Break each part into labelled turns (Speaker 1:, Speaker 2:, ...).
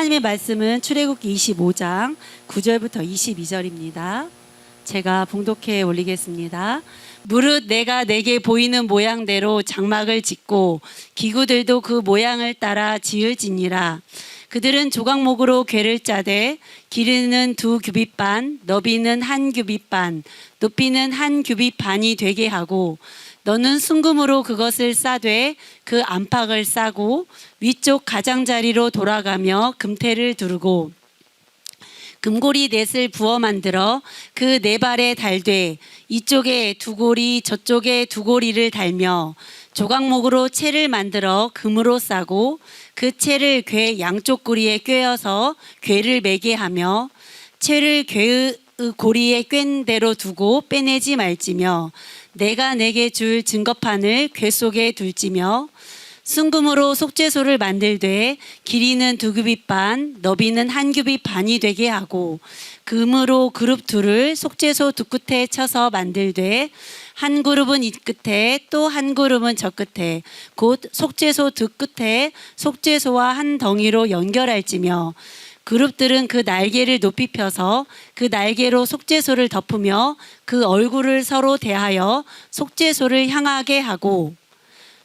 Speaker 1: 하나님의 말씀은 출애굽기 25장 9절부터 22절입니다. 제가 봉독해 올리겠습니다. 무릇 내가 내게 보이는 모양대로 장막을 짓고 기구들도 그 모양을 따라 지을지니라. 그들은 조각목으로 궤를 짜되 길이는 2규빗 반, 너비는 1규빗 반, 높이는 1규빗 반이 되게 하고 너는 순금으로 그것을 싸되 그 안팎을 싸고 위쪽 가장자리로 돌아가며 금태를 두르고 금고리 넷을 부어 만들어 그 네 발에 달되 이쪽에 두 고리 저쪽에 두 고리를 달며 조각목으로 채를 만들어 금으로 싸고 그 채를 궤 양쪽 고리에 꿰어서 궤를 매게 하며 채를 궤의 고리에 꿰는 대로 두고 빼내지 말지며 내가 내게 줄 증거판을 궤 속에 둘지며 순금으로 속죄소를 만들되 길이는 2규빗 반, 너비는 1규빗 반이 되게 하고 금으로 그룹 둘을 속죄소 두 끝에 쳐서 만들되 한 그룹은 이 끝에 또 한 그룹은 저 끝에 곧 속죄소 두 끝에 속죄소와 한 덩이로 연결할지며 그룹들은 그 날개를 높이 펴서 그 날개로 속죄소를 덮으며 그 얼굴을 서로 대하여 속죄소를 향하게 하고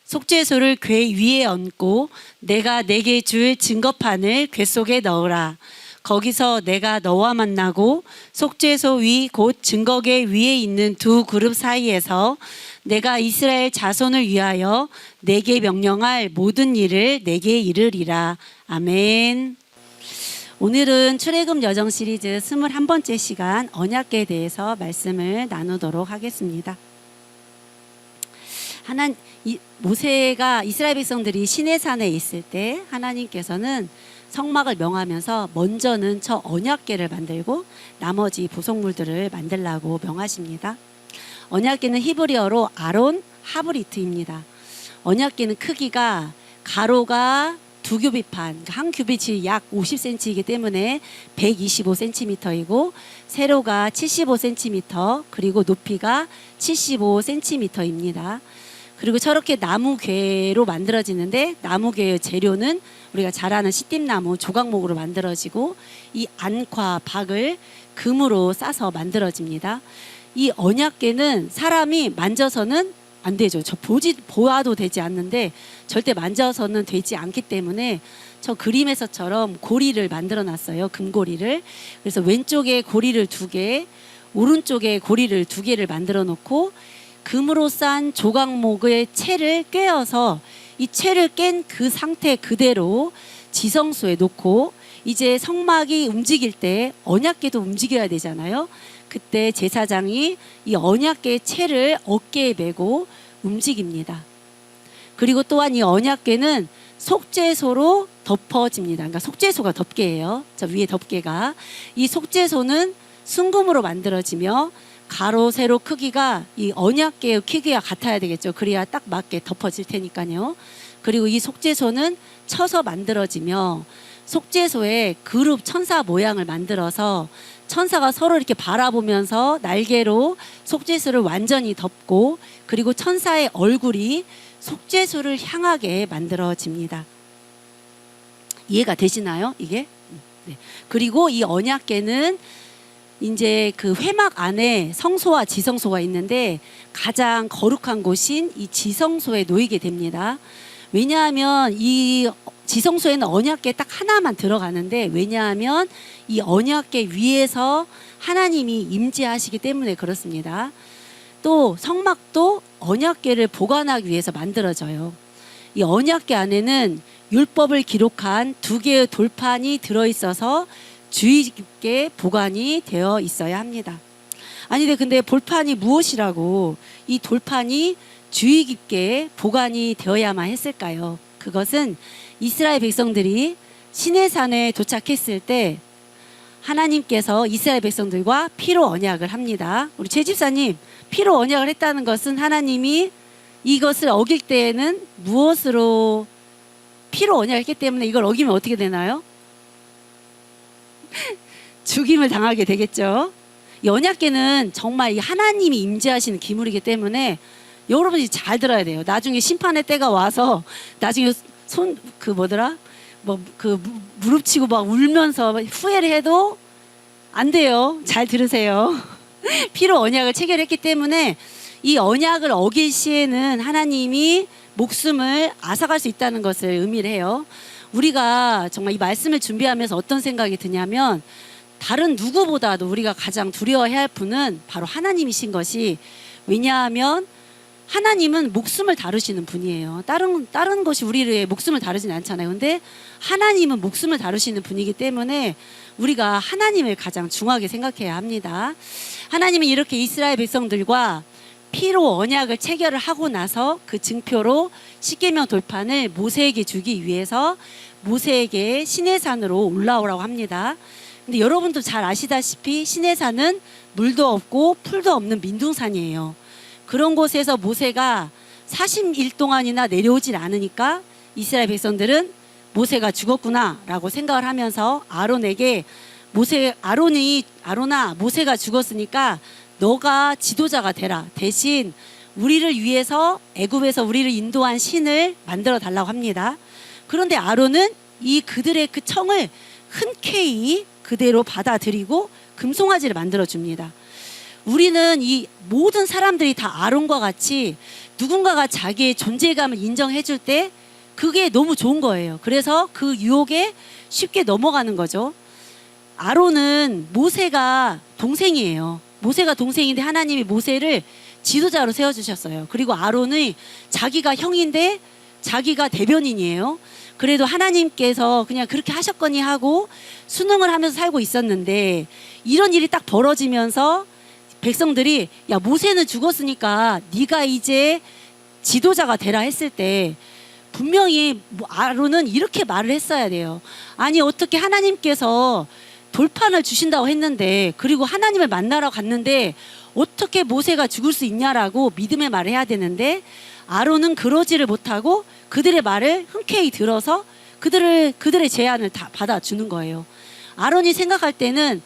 Speaker 1: 속죄소를 궤 위에 얹고 내가 내게 줄 증거판을 궤 속에 넣으라. 거기서 내가 너와 만나고 속죄소 위 곧 증거궤 위에 있는 두 그룹 사이에서 내가 이스라엘 자손을 위하여 내게 명령할 모든 일을 내게 이르리라. 아멘. 오늘은 출애굽 여정 시리즈 21번째 시간 언약궤에 대해서 말씀을 나누도록 하겠습니다. 모세가 이스라엘 백성들이 시내산에 있을 때 하나님께서는 성막을 명하면서 먼저는 저 언약궤를 만들고 나머지 부속물들을 만들라고 명하십니다. 언약궤는 히브리어로 아론 하브리트입니다. 언약궤는 크기가 가로가 2규빗 반, 한 규빗이 약 50cm이기 때문에 125cm이고 세로가 75cm 그리고 높이가 75cm입니다. 그리고 저렇게 나무궤로 만들어지는데 나무궤의 재료는 우리가 잘 아는 시띠나무 조각목으로 만들어지고 이 안과 박을 금으로 싸서 만들어집니다. 이 언약궤는 사람이 만져서는 안 되죠. 저 보아도 되지 않는데 절대 만져서는 되지 않기 때문에 저 그림에서처럼 고리를 만들어 놨어요. 금고리를. 그래서 왼쪽에 고리를 2개, 오른쪽에 고리를 2개를 만들어 놓고 금으로 싼 조각목의 채를 꿰어서 이 채를 깬 그 상태 그대로 지성소에 놓고 이제 성막이 움직일 때 언약궤도 움직여야 되잖아요. 그때 제사장이 이 언약궤의 채를 어깨에 메고 움직입니다. 그리고 또한 이 언약궤는 속죄소로 덮어집니다. 그러니까 속죄소가 덮개예요. 저 위에 덮개가. 이 속죄소는 순금으로 만들어지며 가로 세로 크기가 이 언약궤의 크기와 같아야 되겠죠. 그래야 딱 맞게 덮어질 테니까요. 그리고 이 속죄소는 쳐서 만들어지며 속죄소에 그룹 천사 모양을 만들어서 천사가 서로 이렇게 바라보면서 날개로 속죄소를 완전히 덮고 그리고 천사의 얼굴이 속죄소를 향하게 만들어집니다. 이해가 되시나요? 이게? 네. 그리고 이 언약궤는 이제 그 회막 안에 성소와 지성소가 있는데 가장 거룩한 곳인 이 지성소에 놓이게 됩니다. 왜냐하면 이 지성소에는 언약궤 딱 하나만 들어가는데 왜냐하면 이 언약궤 위에서 하나님이 임재하시기 때문에 그렇습니다. 또 성막도 언약궤를 보관하기 위해서 만들어져요. 이 언약궤 안에는 율법을 기록한 2개의 돌판이 들어있어서 주의 깊게 보관이 되어 있어야 합니다. 아니 근데 돌판이 무엇이라고 이 돌판이 주의 깊게 보관이 되어야만 했을까요? 그것은 이스라엘 백성들이 시내산에 도착했을 때 하나님께서 이스라엘 백성들과 피로 언약을 합니다. 우리 최 집사님, 피로 언약을 했다는 것은 하나님이 이것을 어길 때에는 무엇으로 피로 언약을 했기 때문에 이걸 어기면 어떻게 되나요? 죽임을 당하게 되겠죠. 이 언약궤는 정말 이 하나님이 임재하시는 기물이기 때문에 여러분이 잘 들어야 돼요. 나중에 심판의 때가 와서 나중에 뭐 그 무릎치고 막 울면서 후회를 해도 안 돼요. 잘 들으세요. 피로 언약을 체결했기 때문에 이 언약을 어길 시에는 하나님이 목숨을 앗아갈 수 있다는 것을 의미를 해요. 우리가 정말 이 말씀을 준비하면서 어떤 생각이 드냐면 다른 누구보다도 우리가 가장 두려워해야 할 분은 바로 하나님이신 것이, 왜냐하면 하나님은 목숨을 다루시는 분이에요. 다른 것이 우리의 목숨을 다루진 않잖아요. 근데 하나님은 목숨을 다루시는 분이기 때문에 우리가 하나님을 가장 중하게 생각해야 합니다. 하나님은 이렇게 이스라엘 백성들과 피로 언약을 체결을 하고 나서 그 증표로 십계명 돌판을 모세에게 주기 위해서 모세에게 시내산으로 올라오라고 합니다. 근데 여러분도 잘 아시다시피 시내산은 물도 없고 풀도 없는 민둥산이에요. 그런 곳에서 모세가 40일 동안이나 내려오질 않으니까 이스라엘 백성들은 모세가 죽었구나라고 생각을 하면서 아론에게 아론아 모세가 죽었으니까 너가 지도자가 되라. 대신 우리를 위해서 애굽에서 우리를 인도한 신을 만들어 달라고 합니다. 그런데 아론은 그들의 그 청을 흔쾌히 그대로 받아들이고 금송아지를 만들어 줍니다. 우리는 이 모든 사람들이 다 아론과 같이 누군가가 자기의 존재감을 인정해 줄 때 그게 너무 좋은 거예요. 그래서 그 유혹에 쉽게 넘어가는 거죠. 아론은 모세가 동생이에요. 모세가 동생인데 하나님이 모세를 지도자로 세워주셨어요. 그리고 아론이 자기가 형인데 자기가 대변인이에요. 그래도 하나님께서 그냥 그렇게 하셨거니 하고 순응을 하면서 살고 있었는데 이런 일이 딱 벌어지면서 백성들이 야 모세는 죽었으니까 네가 이제 지도자가 되라 했을 때 분명히 아론은 이렇게 말을 했어야 돼요. 아니 어떻게 하나님께서 돌판을 주신다고 했는데 그리고 하나님을 만나러 갔는데 어떻게 모세가 죽을 수 있냐라고 믿음의 말을 해야 되는데 아론은 그러지를 못하고 그들의 말을 흔쾌히 들어서 그들의 제안을 다 받아주는 거예요. 아론이 생각할 때는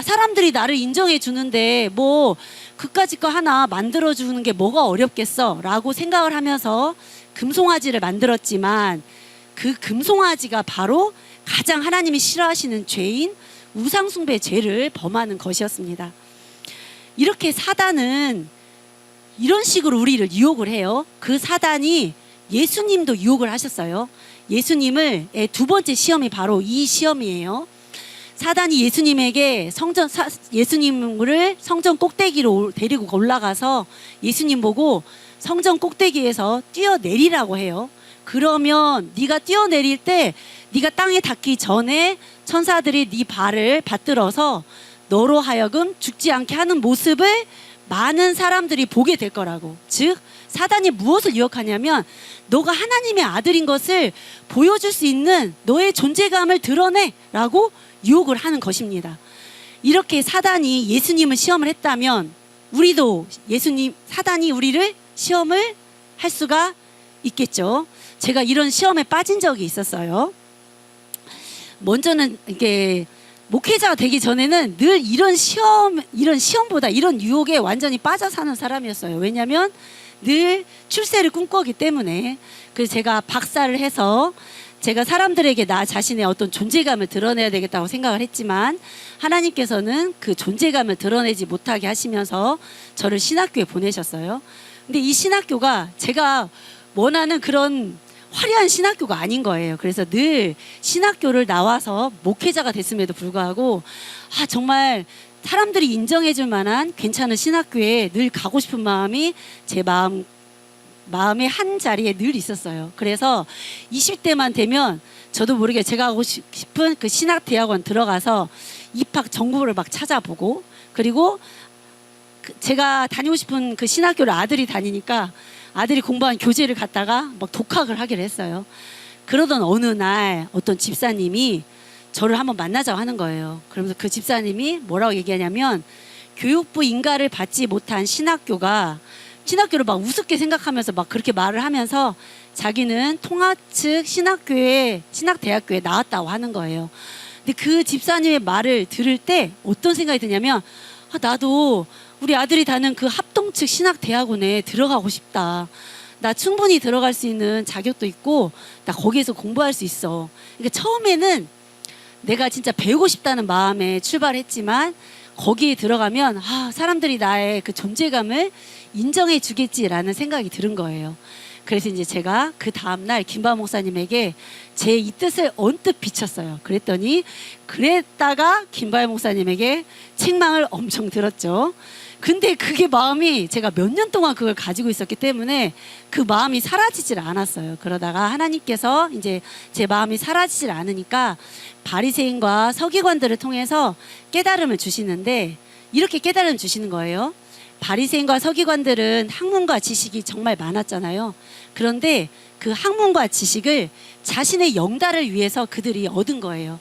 Speaker 1: 사람들이 나를 인정해 주는데 뭐 그까짓 거 하나 만들어 주는 게 뭐가 어렵겠어 라고 생각을 하면서 금송아지를 만들었지만 그 금송아지가 바로 가장 하나님이 싫어하시는 죄인 우상숭배 죄를 범하는 것이었습니다. 이렇게 사단은 이런 식으로 우리를 유혹을 해요. 그 사단이 예수님도 유혹을 하셨어요. 예수님을 두 번째 시험이 바로 이 시험이에요. 사단이 예수님에게 예수님을 성전 꼭대기로 데리고 올라가서 예수님 보고 성전 꼭대기에서 뛰어내리라고 해요. 그러면 네가 뛰어내릴 때 네가 땅에 닿기 전에 천사들이 네 발을 받들어서 너로 하여금 죽지 않게 하는 모습을 많은 사람들이 보게 될 거라고. 즉 사단이 무엇을 유혹하냐면 너가 하나님의 아들인 것을 보여줄 수 있는 너의 존재감을 드러내라고 유혹을 하는 것입니다. 이렇게 사단이 예수님을 시험을 했다면 우리도 사단이 우리를 시험을 할 수가 있겠죠. 제가 이런 시험에 빠진 적이 있었어요. 먼저는 이게 목회자가 되기 전에는 늘 이런 시험보다 이런 유혹에 완전히 빠져 사는 사람이었어요. 왜냐하면 늘 출세를 꿈꾸기 때문에. 그래서 제가 박사를 해서 제가 사람들에게 나 자신의 어떤 존재감을 드러내야 되겠다고 생각을 했지만 하나님께서는 그 존재감을 드러내지 못하게 하시면서 저를 신학교에 보내셨어요. 근데 이 신학교가 제가 원하는 그런 화려한 신학교가 아닌 거예요. 그래서 늘 신학교를 나와서 목회자가 됐음에도 불구하고 정말 사람들이 인정해 줄 만한 괜찮은 신학교에 늘 가고 싶은 마음이 제 마음의 한 자리에 늘 있었어요. 그래서 20대만 되면 저도 모르게 제가 하고 싶은 그 신학대학원 들어가서 입학 정보를 막 찾아보고, 그리고 제가 다니고 싶은 그 신학교를 아들이 다니니까 아들이 공부한 교재를 갖다가 막 독학을 하기로 했어요. 그러던 어느 날 어떤 집사님이 저를 한번 만나자고 하는 거예요. 그러면서 그 집사님이 뭐라고 얘기하냐면 교육부 인가를 받지 못한 신학교를 막 우습게 생각하면서 막 그렇게 말을 하면서 자기는 통합 측 신학대학교에 나왔다고 하는 거예요. 근데 그 집사님의 말을 들을 때 어떤 생각이 드냐면 나도 우리 아들이 다는 그 합동 측 신학대학원에 들어가고 싶다. 나 충분히 들어갈 수 있는 자격도 있고 나 거기에서 공부할 수 있어. 그러니까 처음에는 내가 진짜 배우고 싶다는 마음에 출발했지만 거기에 들어가면 사람들이 나의 그 존재감을 인정해 주겠지라는 생각이 들은 거예요. 그래서 이제 제가 그 다음날 김바 목사님에게 제 이 뜻을 언뜻 비쳤어요. 그랬다가 김바 목사님에게 책망을 엄청 들었죠. 근데 그게 마음이 제가 몇 년 동안 그걸 가지고 있었기 때문에 그 마음이 사라지질 않았어요. 그러다가 하나님께서 이제 제 마음이 사라지질 않으니까 바리새인과 서기관들을 통해서 깨달음을 주시는데 이렇게 깨달음 주시는 거예요. 바리새인과 서기관들은 학문과 지식이 정말 많았잖아요. 그런데 그 학문과 지식을 자신의 영달을 위해서 그들이 얻은 거예요.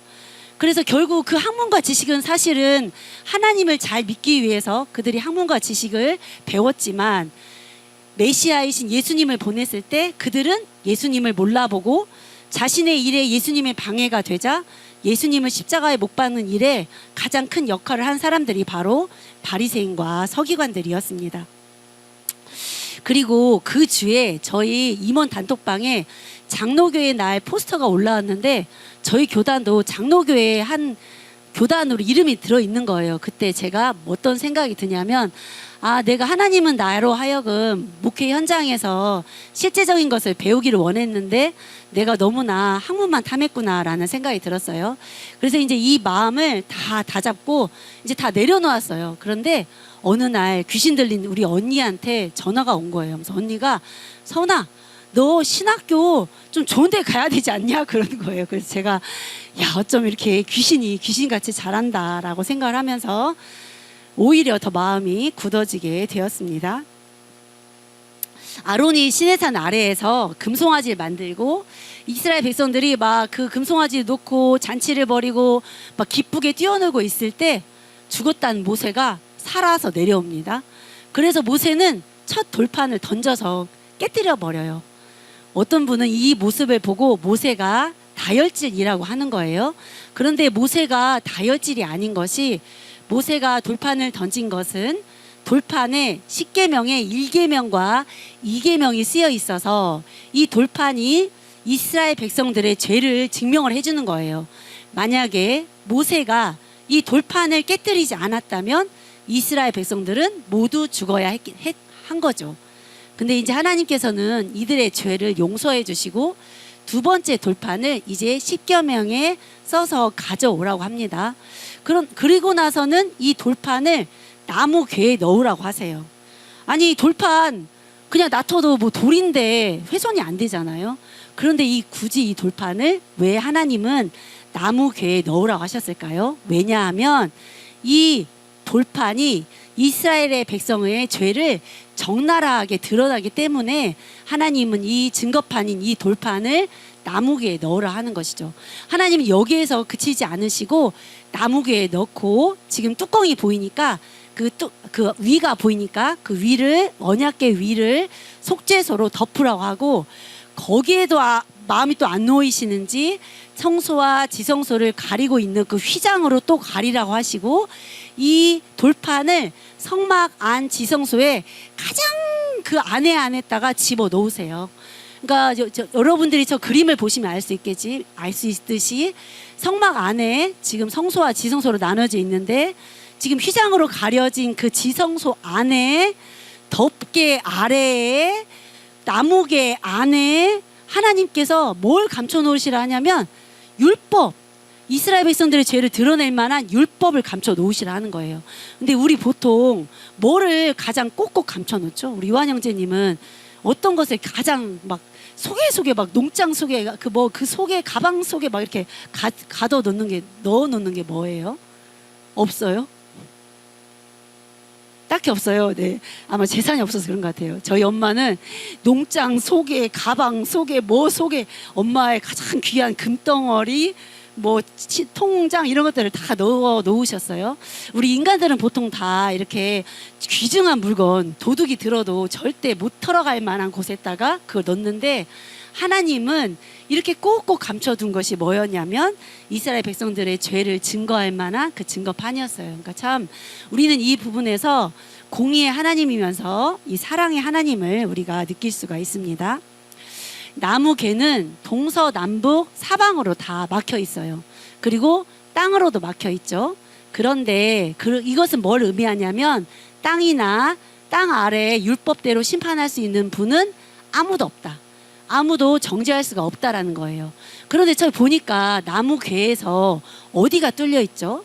Speaker 1: 그래서 결국 그 학문과 지식은 사실은 하나님을 잘 믿기 위해서 그들이 학문과 지식을 배웠지만 메시아이신 예수님을 보냈을 때 그들은 예수님을 몰라보고 자신의 일에 예수님의 방해가 되자 예수님을 십자가에 못 박는 일에 가장 큰 역할을 한 사람들이 바로 바리새인과 서기관들이었습니다. 그리고 그 주에 저희 임원 단톡방에 장로교회 날 포스터가 올라왔는데 저희 교단도 장로교회 한 교단으로 이름이 들어있는 거예요. 그때 제가 어떤 생각이 드냐면 내가 하나님은 나로 하여금 목회 현장에서 실제적인 것을 배우기를 원했는데 내가 너무나 학문만 탐했구나라는 생각이 들었어요. 그래서 이제 이 마음을 다 잡고 이제 다 내려놓았어요. 그런데 어느 날 귀신 들린 우리 언니한테 전화가 온 거예요. 그래서 언니가 서은아 너 신학교 좀 좋은 데 가야 되지 않냐 그러는 거예요. 그래서 제가 어쩜 이렇게 귀신이 귀신같이 잘한다라고 생각을 하면서 오히려 더 마음이 굳어지게 되었습니다. 아론이 시내산 아래에서 금송아지를 만들고 이스라엘 백성들이 막 그 금송아지를 놓고 잔치를 벌이고 막 기쁘게 뛰어놀고 있을 때 죽었다는 모세가 살아서 내려옵니다. 그래서 모세는 첫 돌판을 던져서 깨뜨려 버려요. 어떤 분은 이 모습을 보고 모세가 다혈질이라고 하는 거예요. 그런데 모세가 다혈질이 아닌 것이 모세가 돌판을 던진 것은 돌판에 10계명에 1계명과 2계명이 쓰여 있어서 이 돌판이 이스라엘 백성들의 죄를 증명을 해주는 거예요. 만약에 모세가 이 돌판을 깨뜨리지 않았다면 이스라엘 백성들은 모두 죽어야 한 거죠. 근데 이제 하나님께서는 이들의 죄를 용서해 주시고 두 번째 돌판을 이제 10계명에 써서 가져오라고 합니다. 그리고 나서는 이 돌판을 나무 궤에 넣으라고 하세요. 아니 돌판 그냥 놔둬도 뭐 돌인데 훼손이 안 되잖아요. 그런데 굳이 이 돌판을 왜 하나님은 나무 궤에 넣으라고 하셨을까요? 왜냐하면 이 돌판이 이스라엘의 백성의 죄를 적나라하게 드러나기 때문에 하나님은 이 증거판인 이 돌판을 나무궤에 넣으라 하는 것이죠. 하나님은 여기에서 그치지 않으시고 나무궤에 넣고 지금 뚜껑이 보이니까 그 위가 보이니까 그 위를 언약궤 위를 속죄소로 덮으라고 하고 거기에도 마음이 또 안 놓이시는지 성소와 지성소를 가리고 있는 그 휘장으로 또 가리라고 하시고 이 돌판을 성막 안 지성소에 가장 그 안에다가 집어 넣으세요. 그러니까 여러분들이 저 그림을 보시면 알 수 있듯이 성막 안에 지금 성소와 지성소로 나눠져 있는데 지금 휘장으로 가려진 그 지성소 안에 덮개 아래에 나무개 안에 하나님께서 뭘 감춰 놓으시라 하냐면 율법, 이스라엘 백성들의 죄를 드러낼 만한 율법을 감춰 놓으시라 하는 거예요. 근데 우리 보통 뭐를 가장 꼭꼭 감춰 놓죠? 우리 요한 형제님은 어떤 것을 가장 막 속에 막 농장 속에 그 속에 가방 속에 막 이렇게 넣어 놓는 게 뭐예요? 없어요? 딱히 없어요. 네, 아마 재산이 없어서 그런 것 같아요. 저희 엄마는 농장 속에 가방 속에 속에 엄마의 가장 귀한 금덩어리 통장 이런 것들을 다 넣어 놓으셨어요. 우리 인간들은 보통 다 이렇게 귀중한 물건 도둑이 들어도 절대 못 털어갈 만한 곳에다가 그걸 넣는데 하나님은 이렇게 꼭꼭 감춰둔 것이 뭐였냐면 이스라엘 백성들의 죄를 증거할 만한 그 증거판이었어요. 그러니까 참 우리는 이 부분에서 공의의 하나님이면서 이 사랑의 하나님을 우리가 느낄 수가 있습니다. 나무개는 동서남북 사방으로 다 막혀 있어요. 그리고 땅으로도 막혀 있죠. 그런데 이것은 뭘 의미하냐면 땅이나 땅 아래 율법대로 심판할 수 있는 분은 아무도 없다. 아무도 정죄할 수가 없다라는 거예요. 그런데 저희 보니까 나무궤에서 어디가 뚫려 있죠?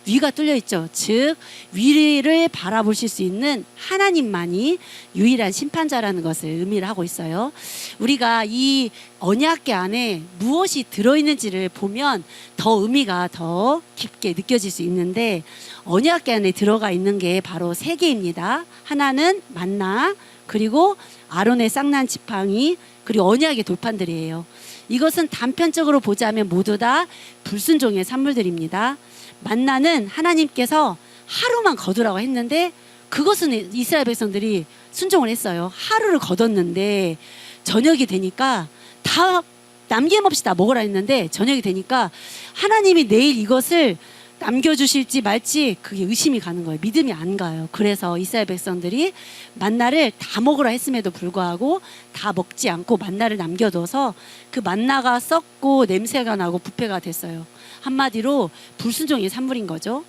Speaker 1: 위가 뚫려 있죠. 즉 위를 바라보실 수 있는 하나님만이 유일한 심판자라는 것을 의미를 하고 있어요. 우리가 이 언약궤 안에 무엇이 들어있는지를 보면 더 의미가 더 깊게 느껴질 수 있는데, 언약궤 안에 들어가 있는 게 바로 3개입니다. 하나는 만나, 그리고 아론의 쌍난 지팡이, 그리고 언약의 돌판들이에요. 이것은 단편적으로 보자면 모두 다 불순종의 산물들입니다. 만나는 하나님께서 하루만 거두라고 했는데 그것은 이스라엘 백성들이 순종을 했어요. 하루를 거뒀는데 저녁이 되니까 다 남김없이 다 먹으라 했는데 저녁이 되니까 하나님이 내일 이것을 남겨주실지 말지 그게 의심이 가는 거예요. 믿음이 안 가요. 그래서 이스라엘 백성들이 만나를 다 먹으라 했음에도 불구하고 다 먹지 않고 만나를 남겨둬서 그 만나가 썩고 냄새가 나고 부패가 됐어요. 한마디로 불순종의 산물인 거죠.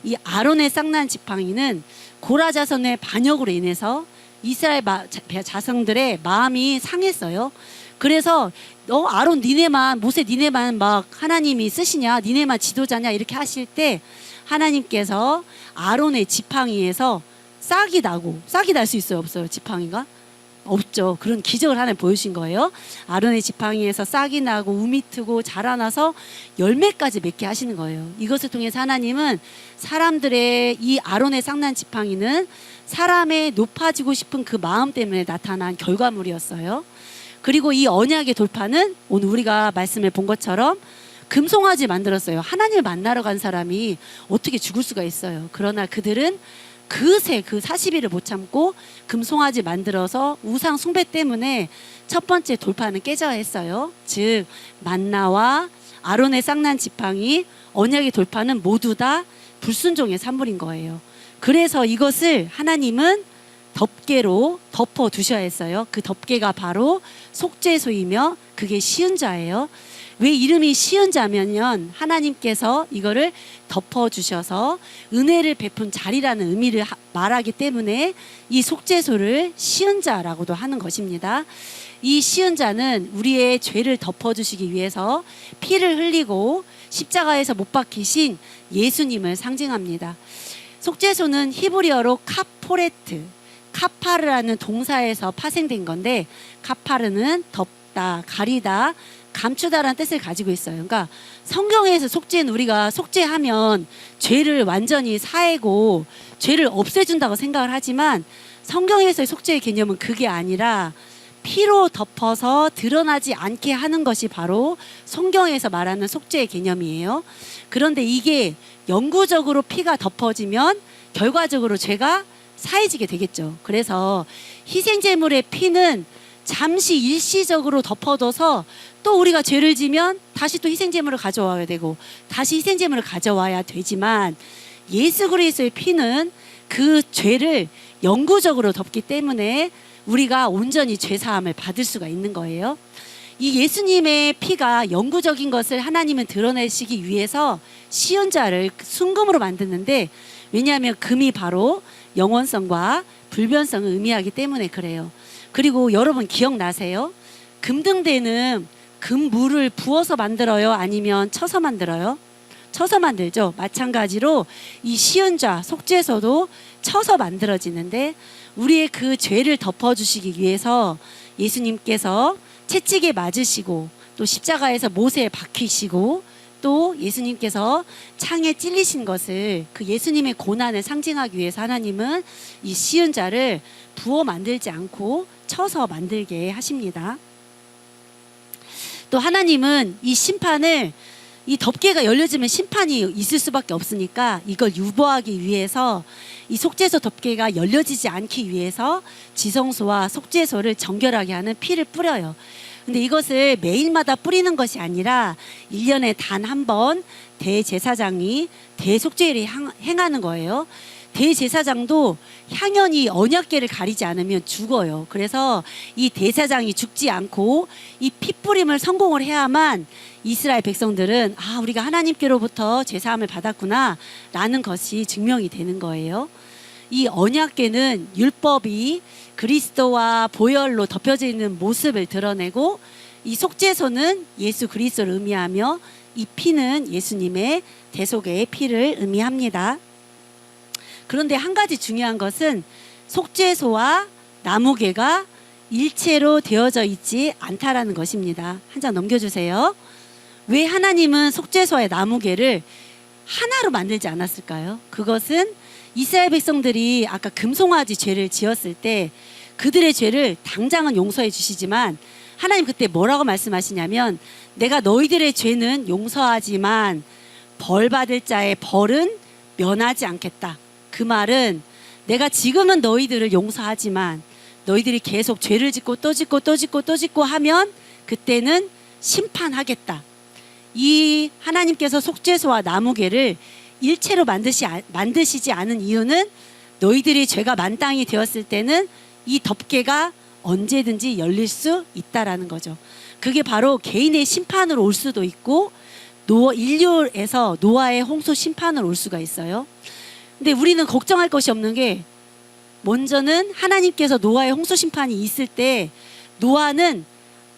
Speaker 1: 이 아론의 쌍난 지팡이는 고라 자손의 반역으로 인해서 이스라엘 자손들의 마음이 상했어요. 그래서 아론 니네만, 모세 니네만 막 하나님이 쓰시냐, 니네만 지도자냐 이렇게 하실 때 하나님께서 아론의 지팡이에서 싹이 날 수 있어요, 없어요? 지팡이가 없죠. 그런 기적을 하나 보여주신 거예요. 아론의 지팡이에서 싹이 나고 우미 트고 자라나서 열매까지 맺게 하시는 거예요. 이것을 통해서 하나님은 사람들의 이 아론의 쌍난 지팡이는 사람의 높아지고 싶은 그 마음 때문에 나타난 결과물이었어요. 그리고 이 언약의 돌파는 오늘 우리가 말씀을 본 것처럼 금송아지 만들었어요. 하나님을 만나러 간 사람이 어떻게 죽을 수가 있어요. 그러나 그들은 그 40일을 못 참고 금송아지 만들어서 우상 숭배 때문에 첫 번째 돌파는 깨져야 했어요. 즉 만나와 아론의 쌍난 지팡이, 언약의 돌파는 모두 다 불순종의 산물인 거예요. 그래서 이것을 하나님은 덮개로 덮어 두셔야 했어요. 그 덮개가 바로 속죄소이며 그게 시은자예요. 왜 이름이 시은자면요, 하나님께서 이거를 덮어주셔서 은혜를 베푼 자리라는 의미를 말하기 때문에 이 속죄소를 시은자라고도 하는 것입니다. 이 시은자는 우리의 죄를 덮어주시기 위해서 피를 흘리고 십자가에서 못 박히신 예수님을 상징합니다. 속죄소는 히브리어로 카포레트, 카파르라는 동사에서 파생된 건데, 카파르는 덮다, 가리다, 감추다라는 뜻을 가지고 있어요. 그러니까 성경에서 속죄는 우리가 속죄하면 죄를 완전히 사하고 죄를 없애준다고 생각을 하지만 성경에서의 속죄의 개념은 그게 아니라 피로 덮어서 드러나지 않게 하는 것이 바로 성경에서 말하는 속죄의 개념이에요. 그런데 이게 영구적으로 피가 덮어지면 결과적으로 죄가 사해지게 되겠죠. 그래서 희생제물의 피는 잠시 일시적으로 덮어둬서 또 우리가 죄를 지면 다시 또 희생제물을 가져와야 되고 다시 희생제물을 가져와야 되지만, 예수 그리스도의 피는 그 죄를 영구적으로 덮기 때문에 우리가 온전히 죄사함을 받을 수가 있는 거예요. 이 예수님의 피가 영구적인 것을 하나님은 드러내시기 위해서 시은자를 순금으로 만드는데, 왜냐하면 금이 바로 영원성과 불변성을 의미하기 때문에 그래요. 그리고 여러분 기억나세요? 금등대는 금물을 부어서 만들어요? 아니면 쳐서 만들어요? 쳐서 만들죠. 마찬가지로 이 시은자, 속죄소도 쳐서 만들어지는데, 우리의 그 죄를 덮어주시기 위해서 예수님께서 채찍에 맞으시고 또 십자가에서 모세에 박히시고 또 예수님께서 창에 찔리신 것을, 그 예수님의 고난을 상징하기 위해서 하나님은 이 시은자를 부어 만들지 않고 쳐서 만들게 하십니다. 또 하나님은 이 심판을, 이 덮개가 열려지면 심판이 있을 수밖에 없으니까 이걸 유보하기 위해서 이 속죄소 덮개가 열려지지 않기 위해서 지성소와 속죄소를 정결하게 하는 피를 뿌려요. 근데 이것을 매일마다 뿌리는 것이 아니라 1년에 단 한 번 대제사장이 대속죄를 행하는 거예요. 대제사장도 향연이 언약궤를 가리지 않으면 죽어요. 그래서 이 대제사장이 죽지 않고 이 피뿌림을 성공을 해야만 이스라엘 백성들은 우리가 하나님께로부터 제사함을 받았구나 라는 것이 증명이 되는 거예요. 이 언약궤는 율법이 그리스도와 보혈로 덮여져 있는 모습을 드러내고, 이 속죄소는 예수 그리스도를 의미하며 이 피는 예수님의 대속의 피를 의미합니다. 그런데 한 가지 중요한 것은 속죄소와 나무궤가 일체로 되어져 있지 않다라는 것입니다. 한 장 넘겨주세요. 왜 하나님은 속죄소와 나무궤를 하나로 만들지 않았을까요? 그것은 이스라엘 백성들이 아까 금송아지 죄를 지었을 때 그들의 죄를 당장은 용서해 주시지만 하나님 그때 뭐라고 말씀하시냐면, 내가 너희들의 죄는 용서하지만 벌 받을 자의 벌은 면하지 않겠다. 그 말은 내가 지금은 너희들을 용서하지만 너희들이 계속 죄를 짓고 또 짓고 또 짓고 또 짓고 하면 그때는 심판하겠다. 이 하나님께서 속죄소와 나무궤를 일체로 만드시지 않은 이유는 너희들이 죄가 만땅이 되었을 때는 이 덮개가 언제든지 열릴 수 있다라는 거죠. 그게 바로 개인의 심판으로 올 수도 있고 인류에서 노아의 홍수 심판으로 올 수가 있어요. 근데 우리는 걱정할 것이 없는 게, 먼저는 하나님께서 노아의 홍수 심판이 있을 때 노아는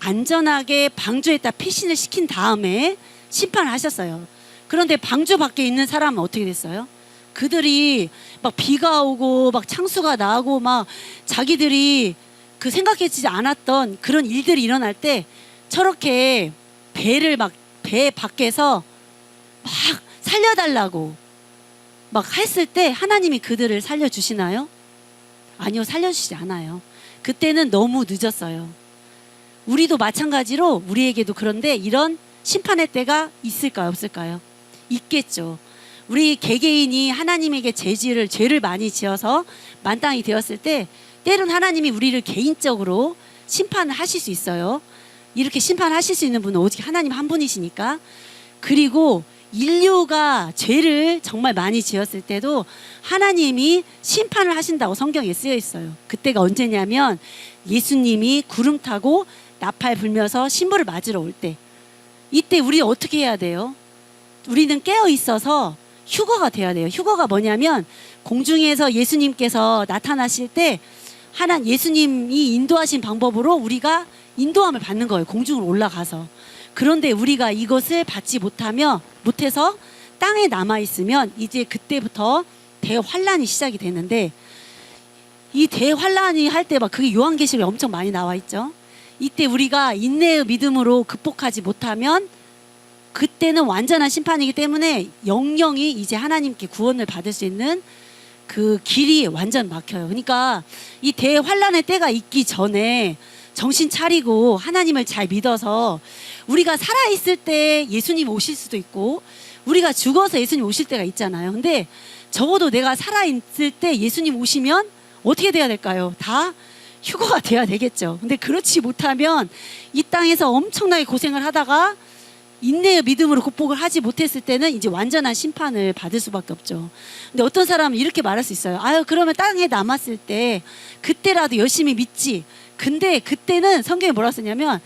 Speaker 1: 안전하게 방주에다 피신을 시킨 다음에 심판을 하셨어요. 그런데 방주 밖에 있는 사람은 어떻게 됐어요? 그들이 막 비가 오고 막 창수가 나고 막 자기들이 그 생각하지 않았던 그런 일들이 일어날 때 저렇게 배 밖에서 막 살려달라고 막 했을 때 하나님이 그들을 살려주시나요? 아니요, 살려주시지 않아요. 그때는 너무 늦었어요. 우리도 마찬가지로 우리에게도 그런데 이런 심판의 때가 있을까요, 없을까요? 있겠죠. 우리 개개인이 하나님에게 죄를 많이 지어서 만땅이 되었을 때 때론 하나님이 우리를 개인적으로 심판을 하실 수 있어요. 이렇게 심판하실 수 있는 분은 오직 하나님 한 분이시니까. 그리고 인류가 죄를 정말 많이 지었을 때도 하나님이 심판을 하신다고 성경에 쓰여 있어요. 그때가 언제냐면 예수님이 구름 타고 나팔 불면서 신부를 맞으러 올 때, 이때 우리 어떻게 해야 돼요? 우리는 깨어 있어서 휴거가 돼야 돼요. 휴거가 뭐냐면 공중에서 예수님께서 나타나실 때 예수님이 인도하신 방법으로 우리가 인도함을 받는 거예요. 공중으로 올라가서. 그런데 우리가 이것을 받지 못해서 땅에 남아있으면 이제 그때부터 대환란이 시작이 되는데, 이 대환란이 할 때 막 그게 요한계시록에 엄청 많이 나와 있죠. 이때 우리가 인내의 믿음으로 극복하지 못하면 그때는 완전한 심판이기 때문에 영영이 이제 하나님께 구원을 받을 수 있는 그 길이 완전 막혀요. 그러니까 이 대환란의 때가 있기 전에 정신 차리고 하나님을 잘 믿어서, 우리가 살아있을 때 예수님 오실 수도 있고 우리가 죽어서 예수님 오실 때가 있잖아요. 근데 적어도 내가 살아있을 때 예수님 오시면 어떻게 돼야 될까요? 다 휴거가 돼야 되겠죠. 근데 그렇지 못하면 이 땅에서 엄청나게 고생을 하다가 인내의 믿음으로 극복을 하지 못했을 때는 이제 완전한 심판을 받을 수밖에 없죠. 근데 어떤 사람은 이렇게 말할 수 있어요. 그러면 땅에 남았을 때 그때라도 열심히 믿지. 근데 그때는 성경에 뭐라고 쓰냐면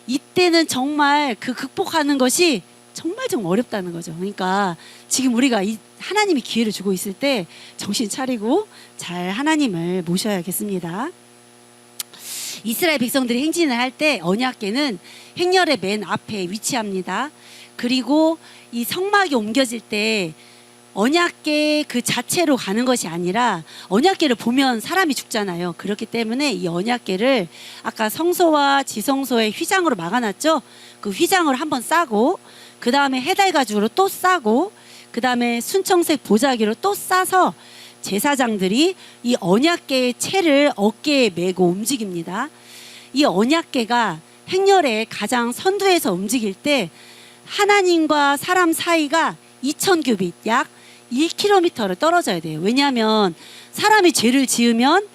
Speaker 1: 이때는 정말 그 극복하는 것이 정말 어렵다는 거죠. 그러니까 지금 우리가 하나님이 기회를 주고 있을 때 정신 차리고 잘 하나님을 모셔야겠습니다. 이스라엘 백성들이 행진을 할 때 언약궤는 행렬의 맨 앞에 위치합니다. 그리고 이 성막이 옮겨질 때 언약궤 그 자체로 가는 것이 아니라, 언약궤를 보면 사람이 죽잖아요. 그렇기 때문에 이 언약궤를 아까 성소와 지성소의 휘장으로 막아놨죠. 그 휘장을 한번 싸고, 그 다음에 해달 가죽으로 또 싸고, 그 다음에 순청색 보자기로 또 싸서 제사장들이 이 언약궤의 채를 어깨에 메고 움직입니다. 이 언약궤가 행렬에 가장 선두에서 움직일 때 하나님과 사람 사이가 2000규빗, 약 1km를 떨어져야 돼요. 왜냐하면 사람이 죄를 지으면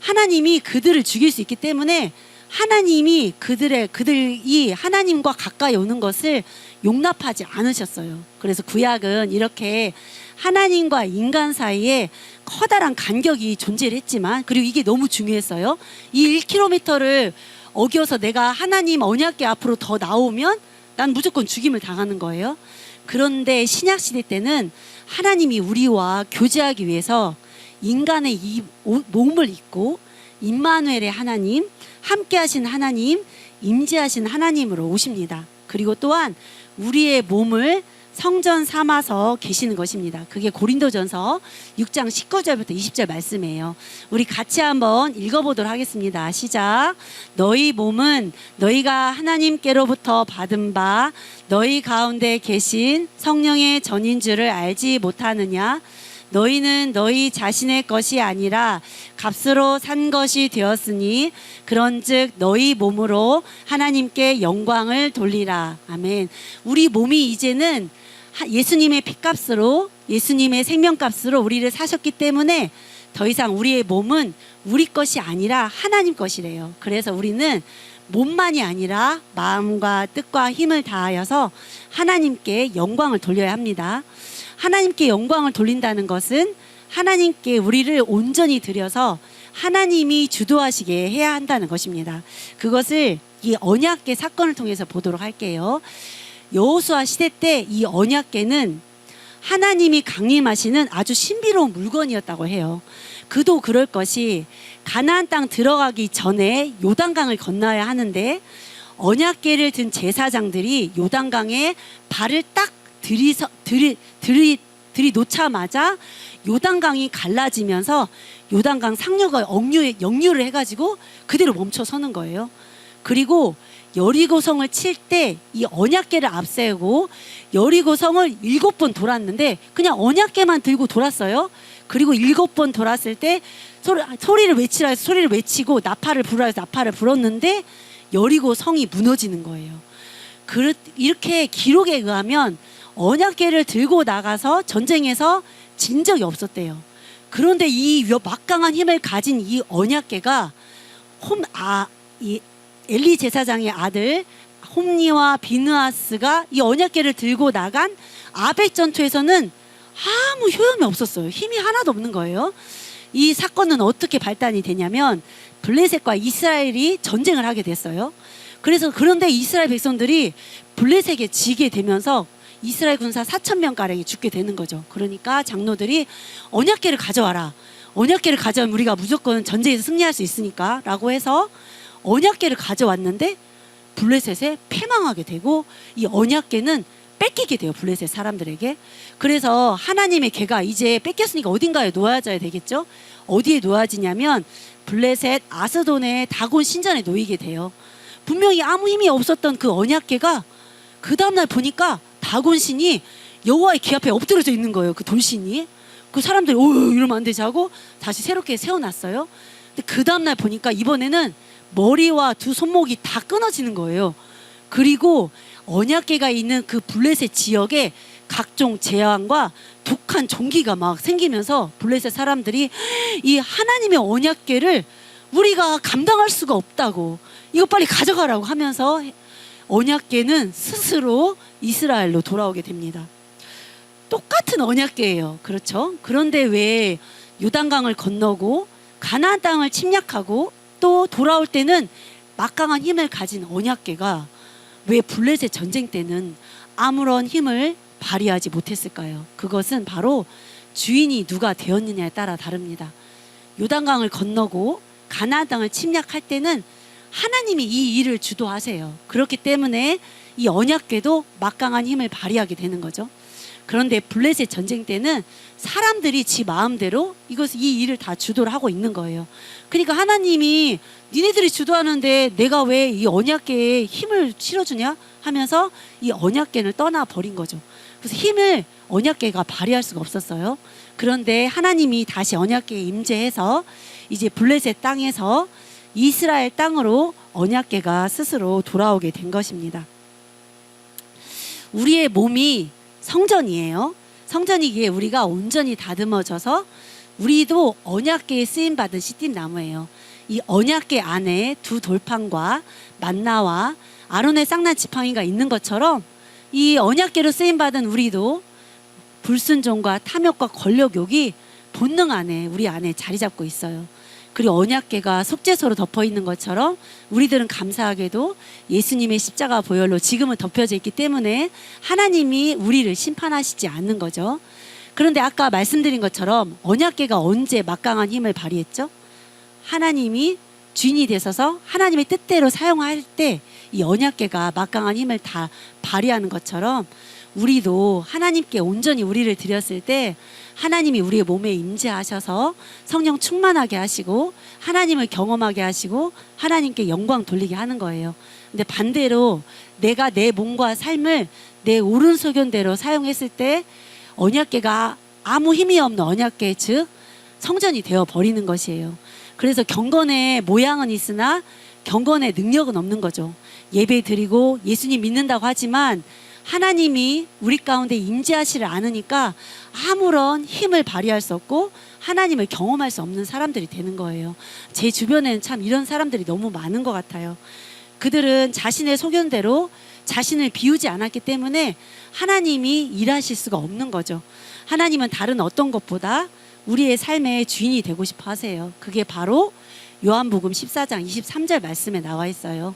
Speaker 1: 하나님이 그들을 죽일 수 있기 때문에 하나님이 그들이 하나님과 가까이 오는 것을 용납하지 않으셨어요. 그래서 구약은 이렇게 하나님과 인간 사이에 커다란 간격이 존재를 했지만, 그리고 이게 너무 중요했어요. 이 1km를 어겨서 내가 하나님 언약궤 앞으로 더 나오면 난 무조건 죽임을 당하는 거예요. 그런데 신약 시대 때는 하나님이 우리와 교제하기 위해서 인간의 이 몸을 입고 임마누엘의 하나님, 함께하신 하나님, 임재하신 하나님으로 오십니다. 그리고 또한 우리의 몸을 성전 삼아서 계시는 것입니다. 그게 고린도전서 6장 19절부터 20절 말씀이에요. 우리 같이 한번 읽어보도록 하겠습니다. 시작. 너희 몸은 너희가 하나님께로부터 받은 바 너희 가운데 계신 성령의 전인 줄을 알지 못하느냐? 너희는 너희 자신의 것이 아니라 값으로 산 것이 되었으니 그런즉 너희 몸으로 하나님께 영광을 돌리라. 아멘. 우리 몸이 이제는 예수님의 피값으로, 예수님의 생명값으로 우리를 사셨기 때문에 더 이상 우리의 몸은 우리 것이 아니라 하나님 것이래요. 그래서 우리는 몸만이 아니라 마음과 뜻과 힘을 다하여서 하나님께 영광을 돌려야 합니다. 하나님께 영광을 돌린다는 것은 하나님께 우리를 온전히 드려서 하나님이 주도하시게 해야 한다는 것입니다. 그것을 이 언약궤 사건을 통해서 보도록 할게요. 여호수아 시대 때 이 언약궤는 하나님이 강림하시는 아주 신비로운 물건이었다고 해요. 그도 그럴 것이 가나안 땅 들어가기 전에 요단강을 건너야 하는데 언약궤를 든 제사장들이 요단강에 발을 딱 들이놓자마자 요단강이 갈라지면서 요단강 상류가 역류를 해가지고 그대로 멈춰 서는 거예요. 그리고 여리고성을 칠 때 이 언약궤를 앞세우고 여리고성을 7번 돌았는데 그냥 언약궤만 들고 돌았어요. 그리고 7번 돌았을 때 소리를 외치라 해서 소리를 외치고 나팔을 불어라 해서 나팔을 불었는데 여리고성이 무너지는 거예요. 이렇게 기록에 의하면 언약궤를 들고 나가서 전쟁에서 진 적이 없었대요. 그런데 이 막강한 힘을 가진 이 언약궤가 이 엘리 제사장의 아들 홈니와 비느하스가 이 언약궤를 들고 나간 아벡 전투에서는 아무 효용이 없었어요. 힘이 하나도 없는 거예요. 이 사건은 어떻게 발단이 되냐면 블레셋과 이스라엘이 전쟁을 하게 됐어요. 그런데 이스라엘 백성들이 블레셋에 지게 되면서 이스라엘 군사 4,000명가량이 죽게 되는 거죠. 그러니까 장로들이 언약궤를 가져와라. 언약궤를 가져오면 우리가 무조건 전쟁에서 승리할 수 있으니까 라고 해서 언약궤를 가져왔는데 블레셋에 패망하게 되고 이 언약궤는 뺏기게 돼요. 블레셋 사람들에게. 그래서 하나님의 궤가 이제 뺏겼으니까 어딘가에 놓아져야 되겠죠. 어디에 놓아지냐면 블레셋 아스돈의 다곤 신전에 놓이게 돼요. 분명히 아무 힘이 없었던 그 언약궤가 그 다음날 보니까 다곤 신이 여호와의 궤 앞에 엎드려져 있는 거예요. 그 돌신이. 그 사람들이 이러면 안 되지 하고 다시 새롭게 세워놨어요. 근데 그 다음날 보니까 이번에는 머리와 두 손목이 다 끊어지는 거예요. 그리고 언약궤가 있는 그 블레셋 지역에 각종 재앙과 독한 종기가 막 생기면서 블레셋 사람들이 이 하나님의 언약궤를 우리가 감당할 수가 없다고 이거 빨리 가져가라고 하면서 언약궤는 스스로 이스라엘로 돌아오게 됩니다. 똑같은 언약궤예요. 그렇죠? 그런데 왜 요단강을 건너고 가나안 땅을 침략하고 또 돌아올 때는 막강한 힘을 가진 언약궤가 왜 블레셋 전쟁 때는 아무런 힘을 발휘하지 못했을까요? 그것은 바로 주인이 누가 되었느냐에 따라 다릅니다. 요단강을 건너고 가나안 땅을 침략할 때는 하나님이 이 일을 주도하세요. 그렇기 때문에 이 언약궤도 막강한 힘을 발휘하게 되는 거죠. 그런데 블레셋 전쟁 때는 사람들이 지 마음대로 이 일을 다 주도를 하고 있는 거예요. 그러니까 하나님이 니네들이 주도하는데 내가 왜 이 언약궤에 힘을 실어주냐 하면서 이 언약궤를 떠나버린 거죠. 그래서 힘을 언약궤가 발휘할 수가 없었어요. 그런데 하나님이 다시 언약궤에 임재해서 이제 블레셋 땅에서 이스라엘 땅으로 언약궤가 스스로 돌아오게 된 것입니다. 우리의 몸이 성전이에요. 성전이기에 우리가 온전히 다듬어져서 우리도 언약궤에 쓰임받은 시띠나무예요. 이 언약궤 안에 두 돌판과 만나와 아론의 쌍난 지팡이가 있는 것처럼 이 언약궤로 쓰임받은 우리도 불순종과 탐욕과 권력욕이 본능 안에 우리 안에 자리 잡고 있어요. 그리고 언약궤가 속죄소로 덮어 있는 것처럼 우리들은 감사하게도 예수님의 십자가 보혈로 지금은 덮여져 있기 때문에 하나님이 우리를 심판하시지 않는 거죠. 그런데 아까 말씀드린 것처럼 언약궤가 언제 막강한 힘을 발휘했죠? 하나님이 주인이 되셔서 하나님의 뜻대로 사용할 때 이 언약궤가 막강한 힘을 다 발휘하는 것처럼 우리도 하나님께 온전히 우리를 드렸을 때 하나님이 우리의 몸에 임재하셔서 성령 충만하게 하시고 하나님을 경험하게 하시고 하나님께 영광 돌리게 하는 거예요. 근데 반대로 내가 내 몸과 삶을 내 옳은 소견대로 사용했을 때 언약궤가 아무 힘이 없는 언약궤, 즉 성전이 되어 버리는 것이에요. 그래서 경건의 모양은 있으나 경건의 능력은 없는 거죠. 예배 드리고 예수님 믿는다고 하지만 하나님이 우리 가운데 임재하시를 않으니까 아무런 힘을 발휘할 수 없고 하나님을 경험할 수 없는 사람들이 되는 거예요. 제 주변에는 참 이런 사람들이 너무 많은 것 같아요. 그들은 자신의 소견대로 자신을 비우지 않았기 때문에 하나님이 일하실 수가 없는 거죠. 하나님은 다른 어떤 것보다 우리의 삶의 주인이 되고 싶어 하세요. 그게 바로 요한복음 14장 23절 말씀에 나와 있어요.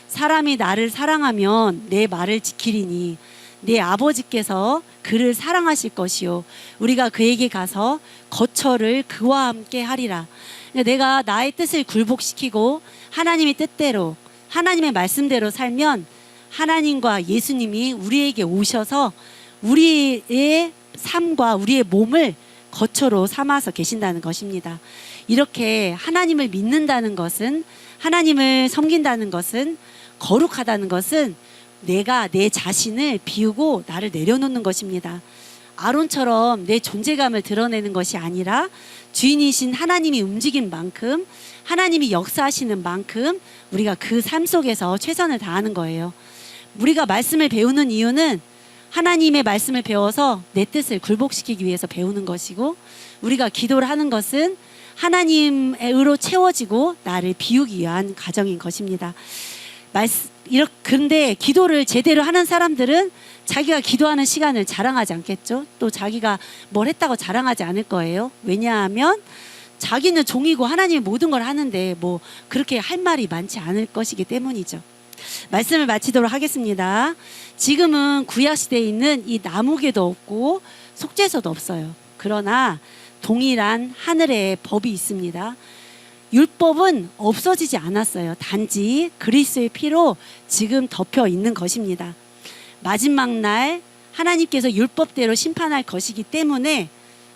Speaker 1: 사람이 나를 사랑하면 내 말을 지키리니 내 아버지께서 그를 사랑하실 것이요 우리가 그에게 가서 거처를 그와 함께 하리라. 내가 나의 뜻을 굴복시키고 하나님의 뜻대로 하나님의 말씀대로 살면 하나님과 예수님이 우리에게 오셔서 우리의 삶과 우리의 몸을 거처로 삼아서 계신다는 것입니다. 이렇게 하나님을 믿는다는 것은, 하나님을 섬긴다는 것은, 거룩하다는 것은 내가 내 자신을 비우고 나를 내려놓는 것입니다. 아론처럼 내 존재감을 드러내는 것이 아니라 주인이신 하나님이 움직인 만큼, 하나님이 역사하시는 만큼 우리가 그 삶 속에서 최선을 다하는 거예요. 우리가 말씀을 배우는 이유는 하나님의 말씀을 배워서 내 뜻을 굴복시키기 위해서 배우는 것이고, 우리가 기도를 하는 것은 하나님의 의로 채워지고 나를 비우기 위한 과정인 것입니다. 그런데 기도를 제대로 하는 사람들은 자기가 기도하는 시간을 자랑하지 않겠죠. 또 자기가 뭘 했다고 자랑하지 않을 거예요. 왜냐하면 자기는 종이고 하나님이 모든 걸 하는데 뭐 그렇게 할 말이 많지 않을 것이기 때문이죠. 말씀을 마치도록 하겠습니다. 지금은 구약시대에 있는 이 나무궤도 없고 속죄소도 없어요. 그러나 동일한 하늘의 법이 있습니다. 율법은 없어지지 않았어요. 단지 그리스도의 피로 지금 덮여 있는 것입니다. 마지막 날 하나님께서 율법대로 심판할 것이기 때문에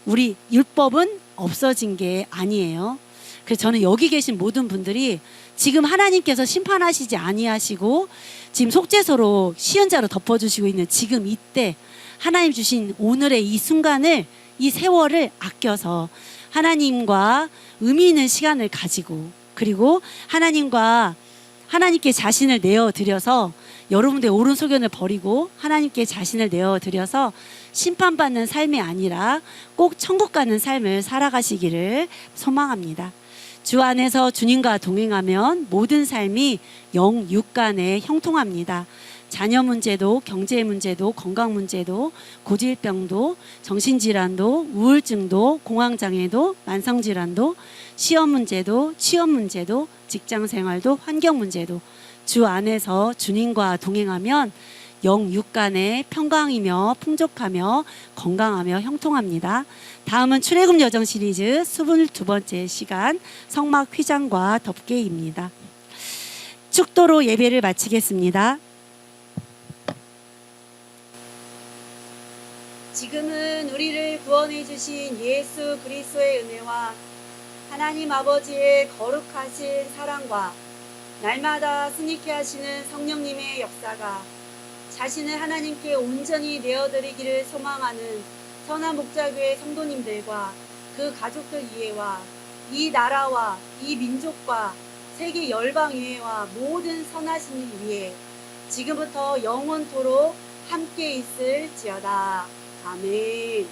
Speaker 1: 우리 율법은 없어진 게 아니에요. 그래서 저는 여기 계신 모든 분들이 지금 하나님께서 심판하시지 아니하시고 지금 속죄소로 시은자로 덮어주시고 있는 지금 이때 하나님 주신 오늘의 이 순간을, 이 세월을 아껴서 하나님과 의미 있는 시간을 가지고, 그리고 하나님께 자신을 내어드려서 여러분들의 옳은 소견을 버리고 하나님께 자신을 내어드려서 심판받는 삶이 아니라 꼭 천국 가는 삶을 살아가시기를 소망합니다. 주 안에서 주님과 동행하면 모든 삶이 영, 육 간에 형통합니다. 자녀 문제도, 경제 문제도, 건강 문제도, 고질병도, 정신질환도, 우울증도, 공황장애도, 만성질환도, 시험 문제도, 취업 문제도, 직장생활도, 환경 문제도 주 안에서 주님과 동행하면 영, 육 간에 평강이며 풍족하며 건강하며 형통합니다. 다음은 출애굽 여정 시리즈 22번째 시간 성막 휘장과 덮개입니다. 축도로 예배를 마치겠습니다. 지금은 우리를 구원해 주신 예수 그리스도의 은혜와 하나님 아버지의 거룩하신 사랑과 날마다 승리케 하시는 성령님의 역사가 자신을 하나님께 온전히 내어드리기를 소망하는 선한 목자교회 성도님들과 그 가족들 이해와 이 나라와 이 민족과 세계 열방 위에와 모든 선하신 일 위에 지금부터 영원토록 함께 있을지어다. 아멘.